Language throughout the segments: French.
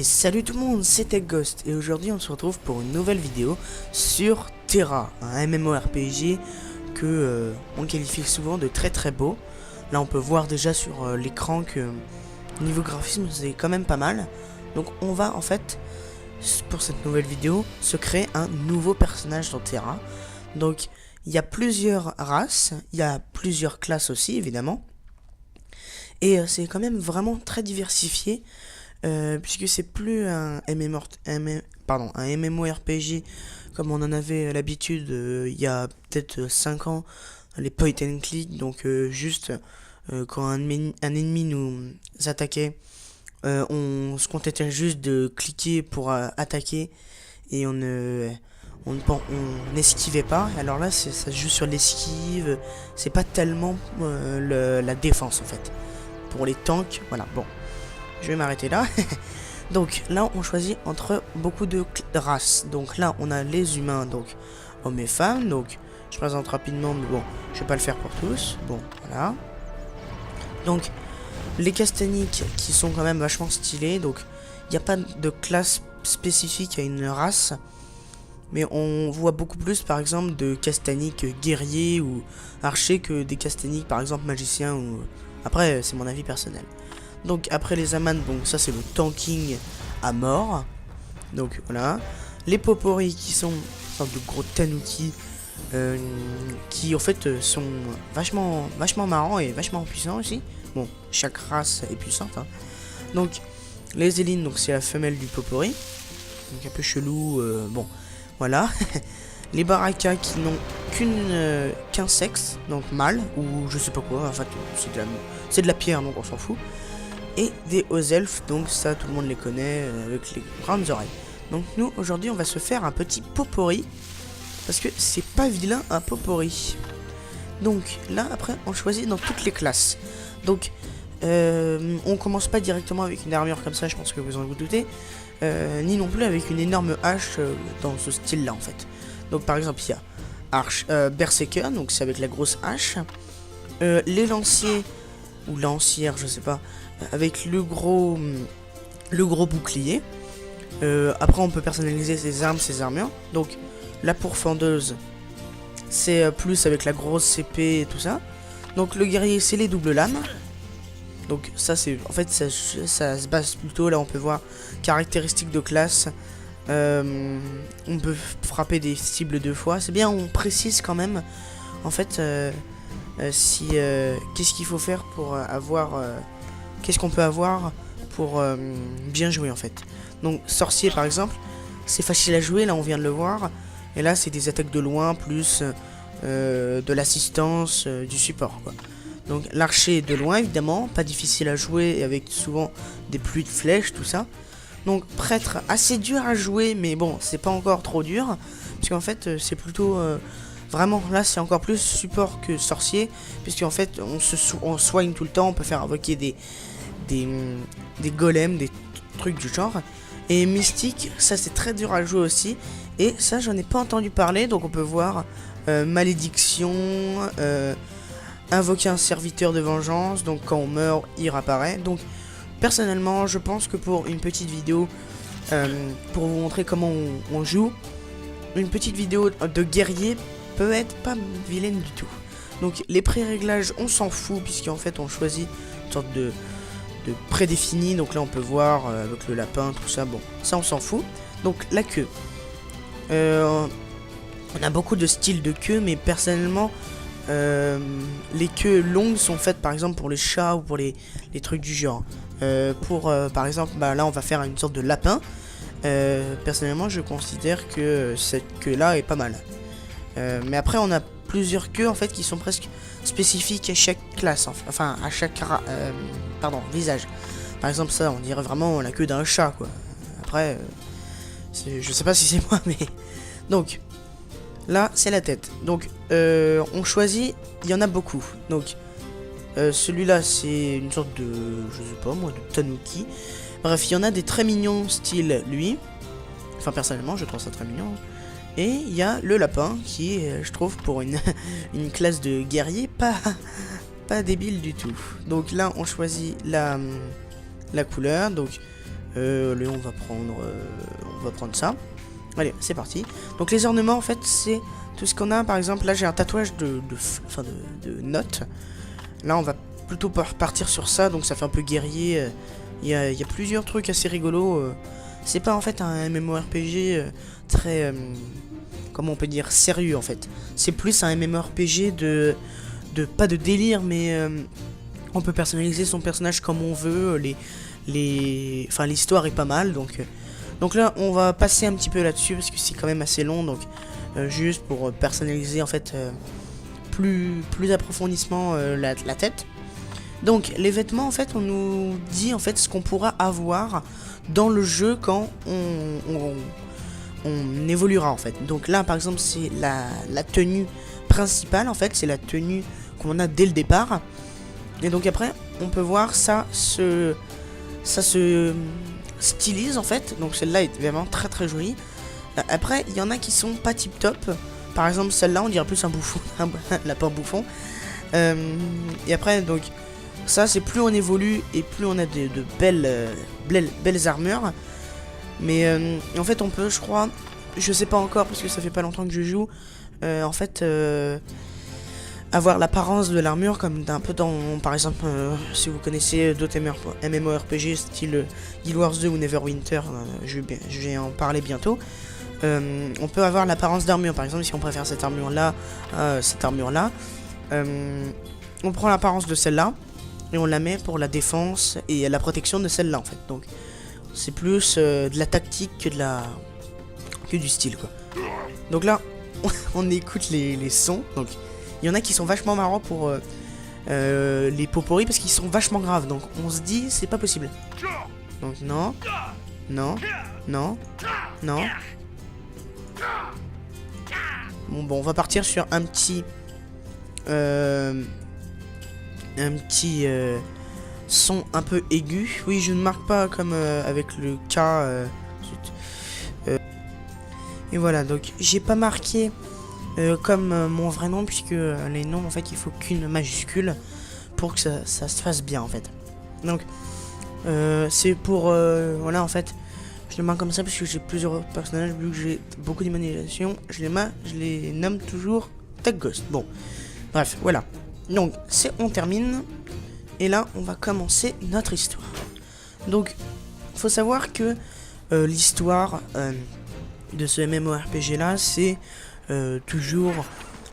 Et salut tout le monde, c'est TechGhost et aujourd'hui on se retrouve pour une nouvelle vidéo sur Terra, un MMORPG que on qualifie souvent de très beau. Là on peut voir déjà sur l'écran que niveau graphisme c'est quand même pas mal. Donc on va en fait pour cette nouvelle vidéo se créer un nouveau personnage dans Terra. Donc il y a plusieurs races, il y a plusieurs classes aussi évidemment. Et c'est quand même vraiment très diversifié. Puisque c'est plus un MMORPG comme on en avait l'habitude il y a peut-être 5 ans, les point and click, donc juste quand un ennemi nous attaquait, on se contentait juste de cliquer pour attaquer et on n'esquivait pas. Alors là ça se joue sur l'esquive, c'est pas tellement la défense en fait. Pour les tanks, voilà, bon. Je vais m'arrêter là. Donc là on choisit entre beaucoup de races. Donc là on a les humains, donc hommes et femmes. Donc je présente rapidement, mais bon, je vais pas le faire pour tous. Bon, voilà. Donc les castaniques qui sont quand même vachement stylés. Donc il n'y a pas de classe spécifique à une race. Mais on voit beaucoup plus par exemple de castaniques guerriers ou archers que des castaniques par exemple magiciens ou... Après c'est mon avis personnel. Donc après les Amans, bon ça c'est le tanking à mort. Donc voilà. Les Popori qui sont une sorte de gros tanuki qui en fait sont vachement marrants et vachement puissants aussi. Bon, chaque race est puissante hein. Donc les Élines, donc c'est la femelle du Popori. Donc un peu chelou, bon voilà. Les Baraka qui n'ont qu'un sexe, donc mâle ou je sais pas quoi, en fait c'est de la pierre donc on s'en fout. Et des hauts elfes, donc ça tout le monde les connaît avec les grandes oreilles. Donc nous aujourd'hui on va se faire un petit Popori parce que c'est pas vilain un Popori. Donc là après on choisit dans toutes les classes. Donc on commence pas directement avec une armure comme ça, je pense que vous en vous doutez, ni non plus avec une énorme hache dans ce style là en fait. Donc par exemple il y a Berserker, donc c'est avec la grosse hache, les lanciers ou lancières je sais pas, avec le gros bouclier. Après on peut personnaliser ses armes, ses armures. Donc la pourfendeuse c'est plus avec la grosse épée et tout ça. Donc le guerrier c'est les doubles lames. Donc ça c'est en fait ça se base plutôt, là on peut voir caractéristiques de classe. On peut frapper des cibles 2 fois. C'est bien, on précise quand même en fait si qu'est-ce qu'il faut faire pour avoir qu'est-ce qu'on peut avoir pour bien jouer en fait. Donc sorcier par exemple, c'est facile à jouer, là on vient de le voir. Et là c'est des attaques de loin plus de l'assistance, du support quoi. Donc l'archer de loin évidemment, pas difficile à jouer avec souvent des pluies de flèches, tout ça. Donc prêtre assez dur à jouer, mais bon c'est pas encore trop dur. Parce qu'en fait c'est plutôt... vraiment là c'est encore plus support que sorcier. Puisqu'en fait on soigne tout le temps, on peut faire invoquer des golems, des trucs du genre. Et mystique, ça c'est très dur à jouer aussi. Et ça j'en ai pas entendu parler. Donc on peut voir malédiction, invoquer un serviteur de vengeance. Donc quand on meurt il réapparaît. Donc personnellement je pense que pour une petite vidéo pour vous montrer comment on joue, une petite vidéo de guerrier peut être pas vilaine du tout. Donc les pré-réglages on s'en fout puisqu'en fait on choisit une sorte de prédéfini. Donc là on peut voir avec le lapin tout ça, bon ça on s'en fout. Donc la queue, on a beaucoup de styles de queue, mais personnellement les queues longues sont faites par exemple pour les chats ou pour les trucs du genre. Par exemple là on va faire une sorte de lapin. Personnellement je considère que cette queue là est pas mal. Mais après on a plusieurs queues en fait qui sont presque spécifiques à chaque classe, enfin à chaque visage. Par exemple ça on dirait vraiment la queue d'un chat quoi. Après je sais pas si c'est moi mais... Donc là c'est la tête. Donc on choisit, il y en a beaucoup. Donc celui-là c'est une sorte de, je sais pas moi, de tanuki. Bref il y en a des très mignons style lui. Enfin personnellement je trouve ça très mignon. Et il y a le lapin qui est, je trouve, pour une classe de guerrier, pas débile du tout. Donc là, on choisit la couleur. Donc Allez, on va prendre ça. Allez, c'est parti. Donc les ornements, en fait, c'est tout ce qu'on a. Par exemple, là, j'ai un tatouage de notes. Là, on va plutôt partir sur ça, donc ça fait un peu guerrier. Il y a plusieurs trucs assez rigolos. C'est pas en fait un MMORPG très, comment on peut dire, sérieux en fait. C'est plus un MMORPG pas de délire, mais on peut personnaliser son personnage comme on veut. Enfin, l'histoire est pas mal, donc là, on va passer un petit peu là-dessus parce que c'est quand même assez long, donc juste pour personnaliser en fait plus approfondissement la tête. Donc les vêtements, en fait, on nous dit en fait ce qu'on pourra avoir dans le jeu quand on évoluera en fait. Donc là, par exemple, c'est la tenue principale en fait, c'est la tenue qu'on a dès le départ. Et donc après, on peut voir ça se stylise en fait. Donc celle-là est vraiment très très jolie. Après, il y en a qui sont pas tip top. Par exemple, celle-là, on dirait plus un bouffon, un lapin bouffon. Et après, donc ça, c'est plus on évolue et plus on a de belles armures. Mais en fait, on peut, je crois, je sais pas encore parce que ça fait pas longtemps que je joue. En fait, avoir l'apparence de l'armure comme un peu dans, par exemple, si vous connaissez d'autres MMORPG style Guild Wars 2 ou Neverwinter, je vais en parler bientôt. On peut avoir l'apparence d'armure. Par exemple, si on préfère cette armure là, on prend l'apparence de celle-là et on la met pour la défense et la protection de celle-là en fait. Donc c'est plus de la tactique que du style quoi. Donc là on écoute les sons. Donc il y en a qui sont vachement marrants pour les poporis parce qu'ils sont vachement graves. Donc on se dit c'est pas possible. Donc non. Bon, on va partir sur un petit son un peu aigu. Oui, je ne marque pas comme avec le K. Et voilà, donc j'ai pas marqué comme mon vrai nom puisque les noms en fait il faut qu'une majuscule pour que ça se fasse bien en fait. Donc c'est pour voilà en fait. Je les marque comme ça parce que j'ai plusieurs personnages, vu que j'ai beaucoup d'imagination, je les nomme toujours Tag Ghost. Bon, bref, voilà. Donc, on termine. Et là, on va commencer notre histoire. Donc, faut savoir que l'histoire de ce MMORPG là, c'est toujours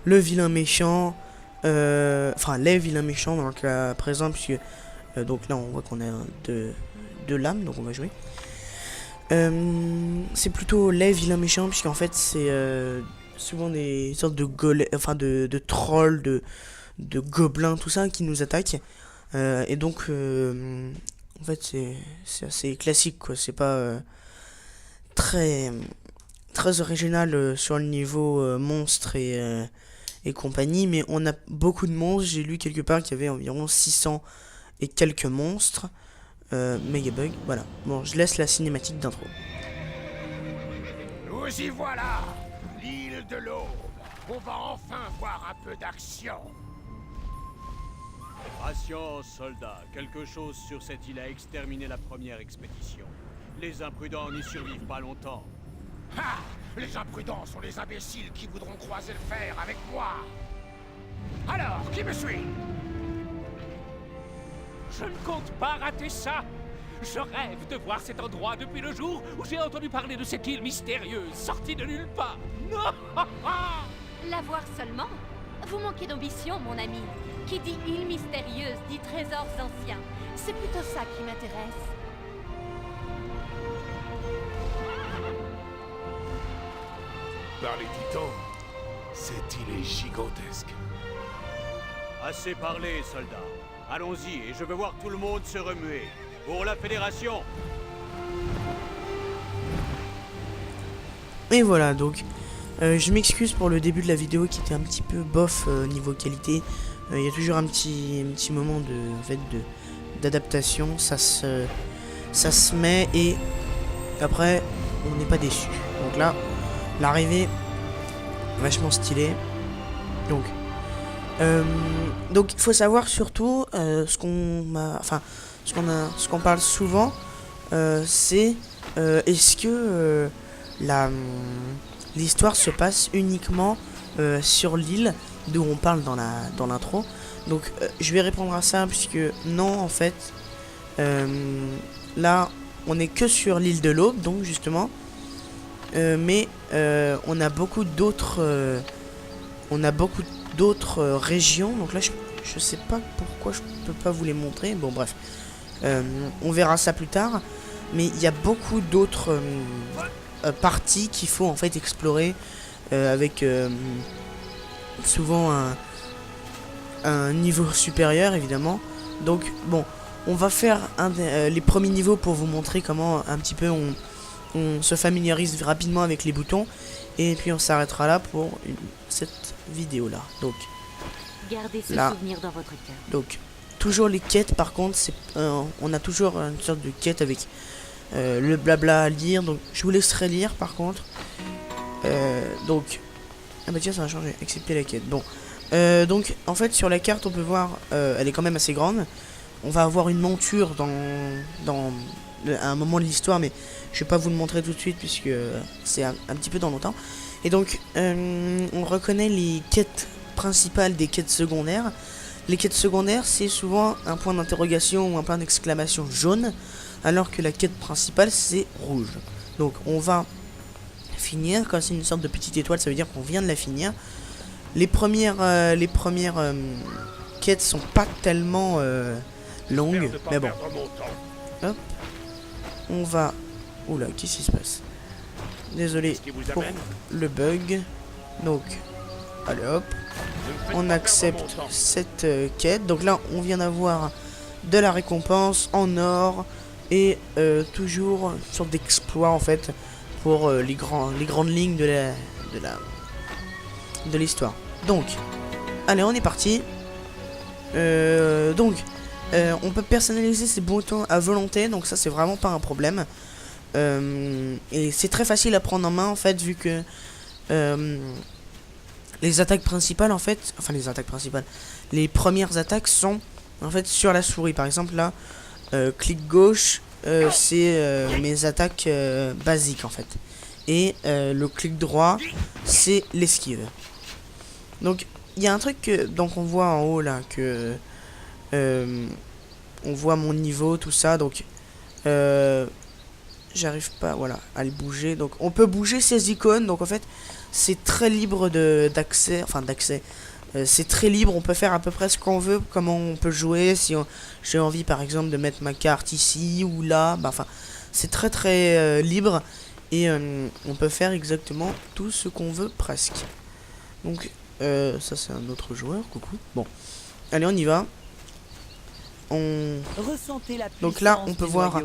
le vilain méchant. Enfin, les vilains méchants dans le cas présent, puisque donc là, on voit qu'on a deux lames, donc on va jouer. C'est plutôt les vilains méchants puisqu'en fait c'est souvent des sortes de trolls, de gobelins, tout ça qui nous attaquent et donc en fait c'est assez classique quoi, c'est pas très original sur le niveau monstre et compagnie, mais on a beaucoup de monstres. J'ai lu quelque part qu'il y avait environ 600 et quelques monstres. Megabug, voilà. Bon, je laisse la cinématique d'intro. Nous y voilà, l'île de l'Aube. On va enfin voir un peu d'action. Patience, soldats. Quelque chose sur cette île a exterminé la première expédition. Les imprudents n'y survivent pas longtemps. Ha! Les imprudents sont les imbéciles qui voudront croiser le fer avec moi. Alors, qui me suit? Je ne compte pas rater ça. Je rêve de voir cet endroit depuis le jour où j'ai entendu parler de cette île mystérieuse, sortie de nulle part. Non. La voir seulement? Vous manquez d'ambition, mon ami. Qui dit île mystérieuse dit trésors anciens. C'est plutôt ça qui m'intéresse. Par les titans, cette île est gigantesque. Assez parlé, soldats. Allons-y, et je veux voir tout le monde se remuer. Pour la Fédération. Et voilà, donc je m'excuse pour le début de la vidéo qui était un petit peu bof niveau qualité. Il y a toujours un petit moment d'adaptation, ça se met et après on n'est pas déçu. Donc là, l'arrivée vachement stylée. Donc il faut savoir surtout ce qu'on parle souvent, c'est est-ce que l'histoire se passe uniquement sur l'île d'où on parle dans l'intro. Donc je vais répondre à ça puisque non en fait là on est que sur l'île de l'Aube donc justement mais on a beaucoup d'autres régions. Donc là je sais pas pourquoi je peux pas vous les montrer. Bon bref, on verra ça plus tard. Mais il y a beaucoup d'autres parties qu'il faut en fait explorer avec souvent un niveau supérieur évidemment. Donc bon, on va faire les premiers niveaux pour vous montrer comment un petit peu on se familiarise rapidement avec les boutons. Et puis on s'arrêtera là pour cette vidéo là. Donc Gardez ce là, souvenir dans votre cœur. donc toujours les quêtes par contre, on a toujours une sorte de quête avec le blabla à lire. Donc je vous laisserai lire par contre. Donc ah bah tiens, ça va changer, accepter la quête. Bon donc en fait sur la carte on peut voir elle est quand même assez grande. On va avoir une monture à un moment de l'histoire, mais je vais pas vous le montrer tout de suite puisque c'est un petit peu dans longtemps. Et donc on reconnaît les quêtes principales des quêtes secondaires. Les quêtes secondaires c'est souvent un point d'interrogation ou un point d'exclamation jaune, alors que la quête principale c'est rouge. Donc on va finir, quand c'est une sorte de petite étoile ça veut dire qu'on vient de la finir. Les premières quêtes sont pas tellement longues, mais bon. Hop. On va... Oula, qu'est-ce qui se passe? Désolé pour le bug. Donc, allez hop. On accepte cette quête. Donc là, on vient d'avoir de la récompense en or. Et toujours une sorte d'exploit en fait pour les grandes lignes de l'histoire. Donc, allez, on est parti. On peut personnaliser ses boutons à volonté, donc ça c'est vraiment pas un problème. Et c'est très facile à prendre en main en fait, vu que les attaques principales en fait, les premières attaques sont en fait sur la souris. Par exemple là, clic gauche, c'est mes attaques basiques en fait, et le clic droit c'est l'esquive. Donc il y a un truc que donc on voit en haut là que on voit mon niveau, tout ça. Donc j'arrive pas voilà à le bouger. Donc on peut bouger ces icônes. Donc en fait c'est très libre d'accès. C'est très libre, on peut faire à peu près ce qu'on veut, comment on peut jouer. Si j'ai envie par exemple de mettre ma carte ici ou là, bah enfin c'est très très libre. Et on peut faire exactement tout ce qu'on veut presque. Donc ça c'est un autre joueur, coucou. Bon, allez on y va. Donc là on peut voir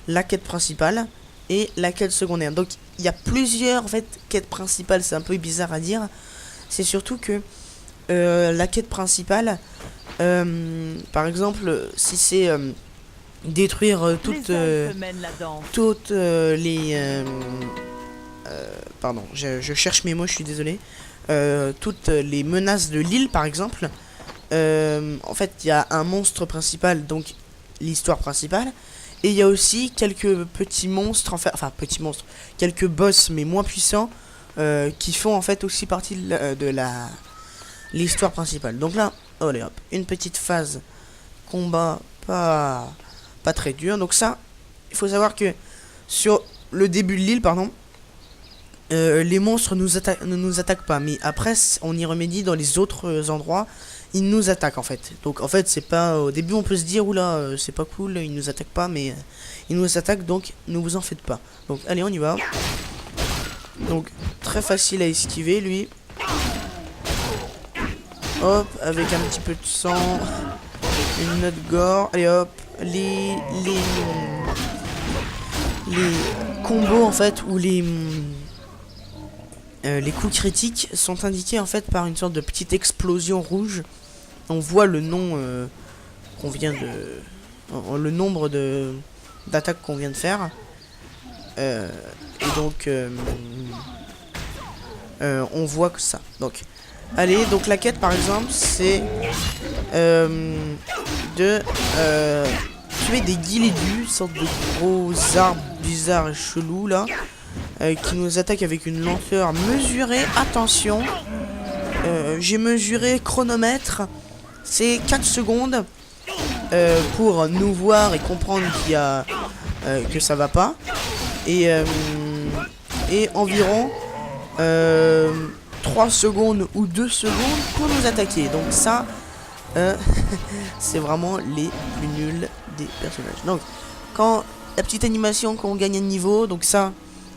la quête principale et la quête secondaire. Donc il y a plusieurs en fait quêtes principales, c'est un peu bizarre à dire. C'est surtout que la quête principale, par exemple si c'est détruire toutes les pardon, je cherche mes mots, je suis désolé. Toutes les menaces de l'île par exemple. En fait il y a un monstre principal, donc l'histoire principale, et il y a aussi quelques petits monstres, quelques boss mais moins puissants qui font en fait aussi partie de l'histoire principale. Donc là, allez hop, une petite phase combat pas très dur. Donc ça, il faut savoir que sur le début de l'île, pardon, les monstres ne nous attaquent pas, mais après on y remédie dans les autres endroits. Ils nous attaquent en fait. Donc en fait c'est pas... Au début on peut se dire oula c'est pas cool, ils nous attaquent pas, mais ils nous attaquent, donc ne vous en faites pas. Donc allez on y va. Donc très facile à esquiver lui. Hop, avec un petit peu de sang, une note gore. Allez hop, les combos en fait, ou les coups critiques sont indiqués en fait par une sorte de petite explosion rouge. On voit le nom qu'on vient de... le nombre d'attaques qu'on vient de faire. Et donc on voit que ça. Donc allez, donc la quête par exemple c'est de tuer des guilédus, sorte de gros arbres bizarres et chelous là, qui nous attaquent avec une lenteur mesurée. Attention, j'ai mesuré chronomètre, c'est 4 secondes pour nous voir et comprendre qu'il y a que ça va pas, et environ 3 secondes ou 2 secondes pour nous attaquer. Donc ça, c'est vraiment les plus nuls des personnages. Donc quand la petite animation, quand on gagne un niveau, donc ça,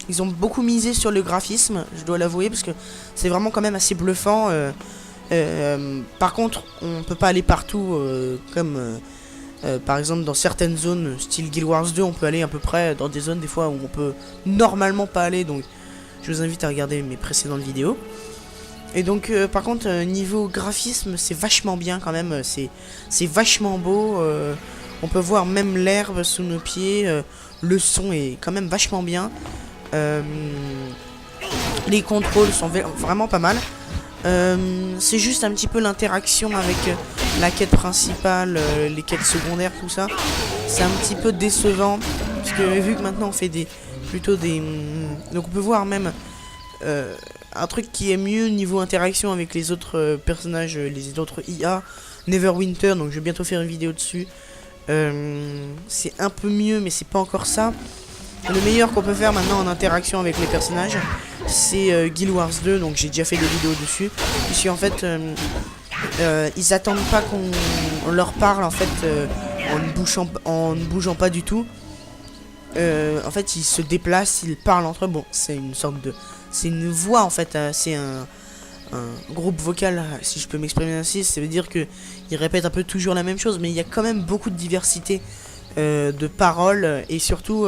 ils ont beaucoup misé sur le graphisme, je dois l'avouer, parce que c'est vraiment quand même assez bluffant. Par contre, on peut pas aller partout, comme par exemple dans certaines zones, style Guild Wars 2, on peut aller à peu près dans des zones des fois où on peut normalement pas aller. Donc je vous invite à regarder mes précédentes vidéos. Et donc par contre, niveau graphisme, c'est vachement bien quand même, c'est vachement beau. On peut voir même l'herbe sous nos pieds, le son est quand même vachement bien. Les contrôles sont vraiment pas mal. C'est juste un petit peu l'interaction avec la quête principale, les quêtes secondaires, tout ça. C'est un petit peu décevant, parce que vu que maintenant on fait plutôt des... Donc on peut voir même un truc qui est mieux niveau interaction avec les autres personnages, les autres IA. Neverwinter, donc je vais bientôt faire une vidéo dessus. C'est un peu mieux, mais c'est pas encore ça. Le meilleur qu'on peut faire maintenant en interaction avec les personnages, c'est Guild Wars 2, donc j'ai déjà fait des vidéos dessus. Puisque en fait, ils attendent pas qu'on leur parle en fait en ne bougeant pas du tout. En fait, ils se déplacent, ils parlent entre eux. Bon, c'est une sorte de... C'est une voix en fait, c'est un groupe vocal, si je peux m'exprimer ainsi. Ça veut dire que ils répètent un peu toujours la même chose, mais il y a quand même beaucoup de diversité de paroles. Et surtout,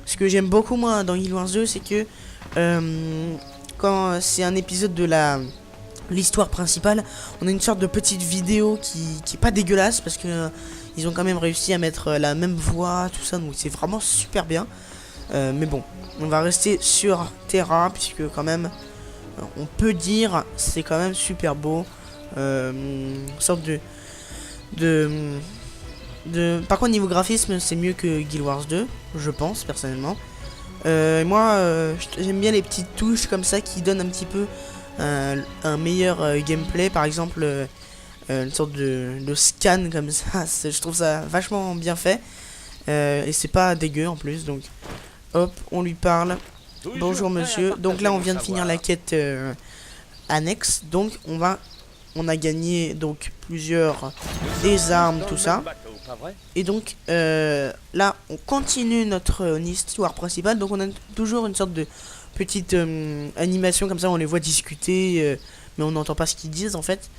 ce que j'aime beaucoup moi dans Guild Wars 2, c'est que quand c'est un épisode de l'histoire principale, on a une sorte de petite vidéo qui est pas dégueulasse, parce que ils ont quand même réussi à mettre la même voix, tout ça, donc c'est vraiment super bien. Mais bon, on va rester sur Terra, puisque quand même on peut dire c'est quand même super beau. Une sorte par contre niveau graphisme c'est mieux que Guild Wars 2, je pense personnellement. Moi j'aime bien les petites touches comme ça qui donnent un petit peu un meilleur gameplay. Par exemple une sorte de scan comme ça, je trouve ça vachement bien fait, et c'est pas dégueu en plus. Donc hop, on lui parle. Bonjour monsieur. Donc là on vient de finir la quête annexe. Donc on a gagné donc plusieurs des armes, tout ça. Et donc là on continue notre histoire principale. Donc on a toujours une sorte de petite animation comme ça, on les voit discuter, mais on n'entend pas ce qu'ils disent en fait.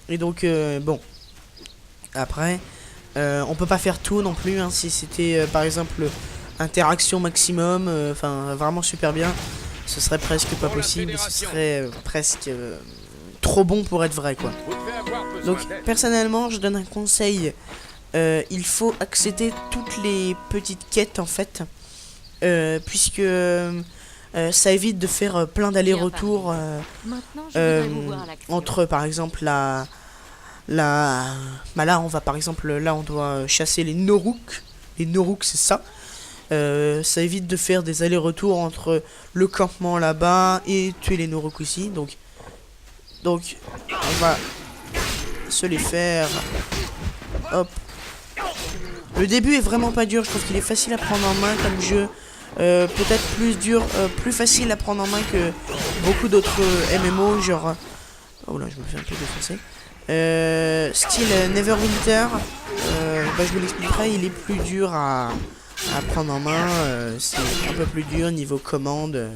Et donc bon, après on peut pas faire tout non plus, hein. Si c'était par exemple interaction maximum, enfin vraiment super bien, ce serait presque pas possible, ce serait presque trop bon pour être vrai quoi. Donc personnellement je donne un conseil, il faut accepter toutes les petites quêtes en fait, puisque ça évite de faire plein d'allers-retours entre par exemple bah là on va par exemple, là on doit chasser les Norouks. Les Norouks c'est ça. Ça évite de faire des allers-retours entre le campement là-bas et tuer les Norouks ici. Donc on va se les faire. Hop. Le début est vraiment pas dur, je trouve qu'il est facile à prendre en main comme jeu. Peut-être plus dur, plus facile à prendre en main que beaucoup d'autres MMO, genre... Oh là, je me fais un peu défoncer. Style Neverwinter, bah, je vous l'expliquerai, il est plus dur à prendre en main, c'est un peu plus dur niveau commande.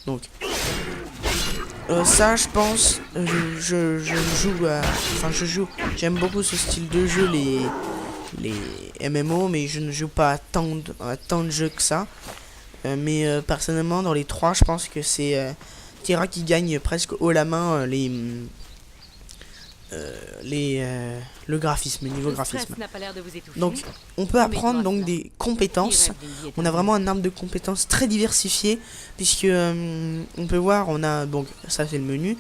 Donc ça je pense, je joue, j'aime beaucoup ce style de jeu, les MMO, mais je ne joue pas à tant de jeux que ça. Mais personnellement dans les 3 je pense que c'est Terra qui gagne presque haut la main le graphisme, niveau graphisme. Donc on peut apprendre donc des compétences. On a vraiment un arbre de compétences très diversifié, puisque on peut voir, on a donc ça c'est le menu,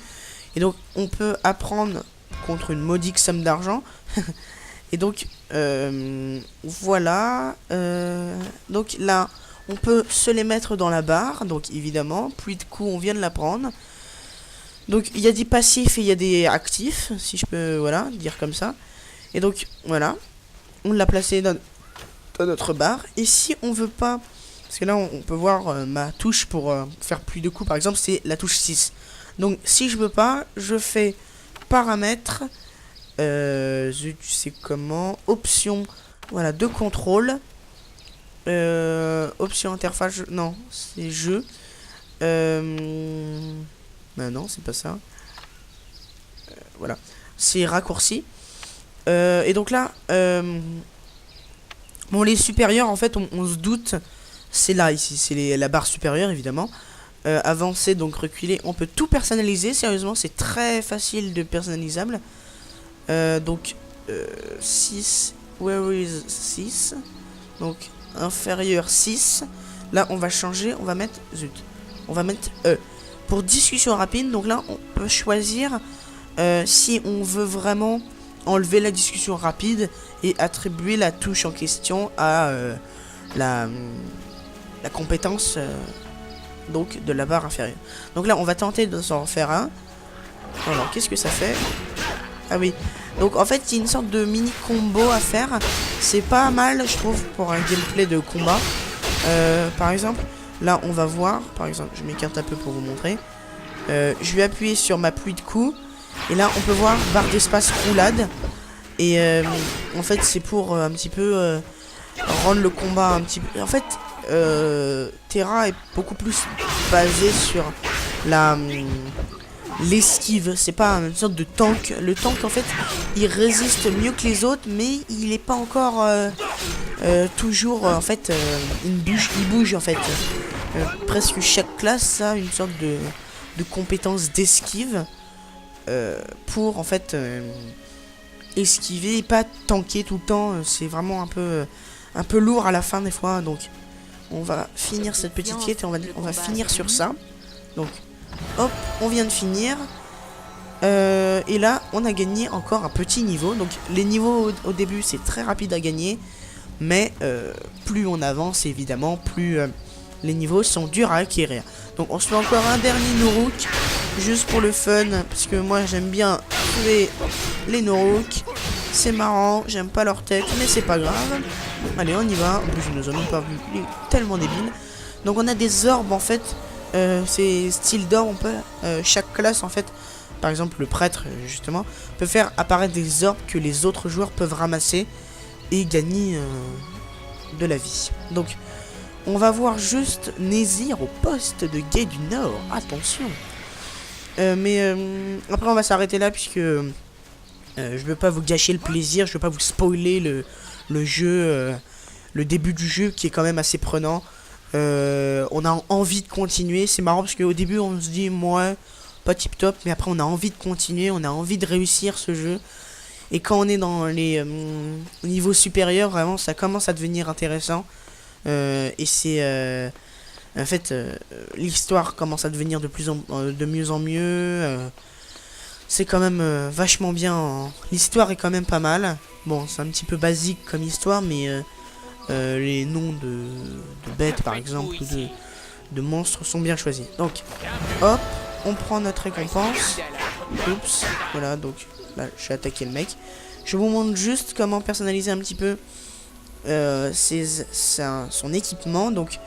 et donc on peut apprendre contre une modique somme d'argent. Et donc, voilà. Donc là, on peut se les mettre dans la barre. Donc évidemment, puis de coup, on vient de la prendre. Donc il y a des passifs et il y a des actifs, si je peux, voilà, dire comme ça. Et donc, voilà. On l'a placé dans notre barre. Et si on veut pas... Parce que là, on peut voir ma touche pour faire plus de coups. Par exemple, c'est la touche 6. Donc, si je veux pas, je fais paramètres. Tu sais comment. Option, voilà, de contrôle. Option interface. Non, c'est jeu. Bah non, c'est pas ça. Voilà. C'est raccourci. Et donc là, bon, les supérieurs, en fait, on se doute. C'est là, ici, c'est la barre supérieure, évidemment. Avancer, donc reculer. On peut tout personnaliser, sérieusement, c'est très facile de personnalisable. Donc, 6, where is 6? Donc, inférieur 6. Là, on va changer, on va mettre, zut, on va mettre E. Pour discussion rapide, donc là, on peut choisir si on veut vraiment enlever la discussion rapide et attribuer la touche en question à la compétence donc de la barre inférieure. Donc là on va tenter de s'en faire un. Alors qu'est-ce que ça fait? Ah oui, donc en fait il y a une sorte de mini combo à faire. C'est pas mal je trouve pour un gameplay de combat. Par exemple là on va voir, par exemple je m'écarte un peu pour vous montrer. Je vais appuyer sur ma pluie de coups et là on peut voir barre d'espace roulade. Et en fait c'est pour un petit peu rendre le combat un petit peu... En fait Terra est beaucoup plus basé sur l'esquive. C'est pas une sorte de tank. Le tank en fait il résiste mieux que les autres, mais il est pas encore toujours en fait il bouge en fait. Presque chaque classe a une sorte de compétence d'esquive pour en fait esquiver et pas tanker tout le temps. C'est vraiment un peu lourd à la fin des fois. Donc on va finir cette petite quête et on va finir sur ça. Donc hop, on vient de finir. Et là on a gagné encore un petit niveau. Donc les niveaux au début c'est très rapide à gagner, mais plus on avance évidemment, plus les niveaux sont durs à acquérir. Donc on se fait encore un dernier Nuruk, juste pour le fun, parce que moi j'aime bien tuer les Nuruk. C'est marrant, j'aime pas leur tête, mais c'est pas grave. Allez, on y va. En plus, je nous en ai pas vu, il est tellement débile. Donc on a des orbes en fait. C'est style d'or. On peut chaque classe en fait, par exemple le prêtre justement, peut faire apparaître des orbes que les autres joueurs peuvent ramasser et gagner de la vie. Donc on va voir juste Nézir au poste de guet du Nord. Attention. Mais après on va s'arrêter là puisque je veux pas vous gâcher le plaisir, je veux pas vous spoiler le jeu, le début du jeu qui est quand même assez prenant. On a envie de continuer, c'est marrant parce qu'au début on se dit moi pas tip top, mais après on a envie de continuer, on a envie de réussir ce jeu. Et quand on est dans les niveaux supérieurs, vraiment ça commence à devenir intéressant. Et c'est en fait l'histoire commence à devenir de mieux en mieux. C'est quand même vachement bien. L'histoire est quand même pas mal. Bon, c'est un petit peu basique comme histoire, mais les noms de bêtes, par exemple, ou de monstres sont bien choisis. Donc, hop, on prend notre récompense. Oups, voilà, donc là, je vais attaquer le mec. Je vous montre juste comment personnaliser un petit peu son équipement. Donc,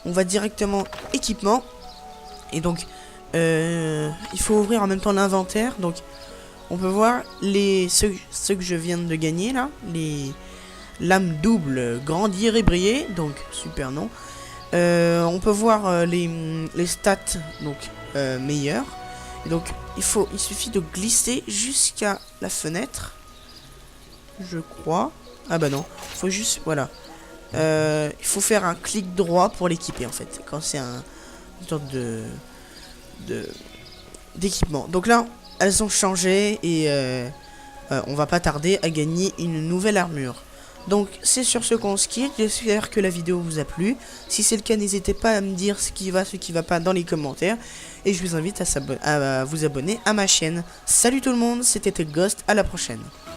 on va directement équipement. Et donc... il faut ouvrir en même temps l'inventaire. Donc on peut voir ceux que je viens de gagner là, les lames doubles grandir et briller, donc super nom. On peut voir les stats donc meilleurs. Et donc il suffit de glisser jusqu'à la fenêtre, je crois. Ah bah non, il faut juste, voilà, il faut faire un clic droit pour l'équiper en fait, quand c'est une sorte d'équipement. Donc là elles ont changé et on va pas tarder à gagner une nouvelle armure. Donc c'est sur ce qu'on se quitte. J'espère que la vidéo vous a plu. Si c'est le cas, n'hésitez pas à me dire ce qui va pas dans les commentaires. Et je vous invite à vous abonner à ma chaîne. Salut tout le monde, c'était Ghost, à la prochaine.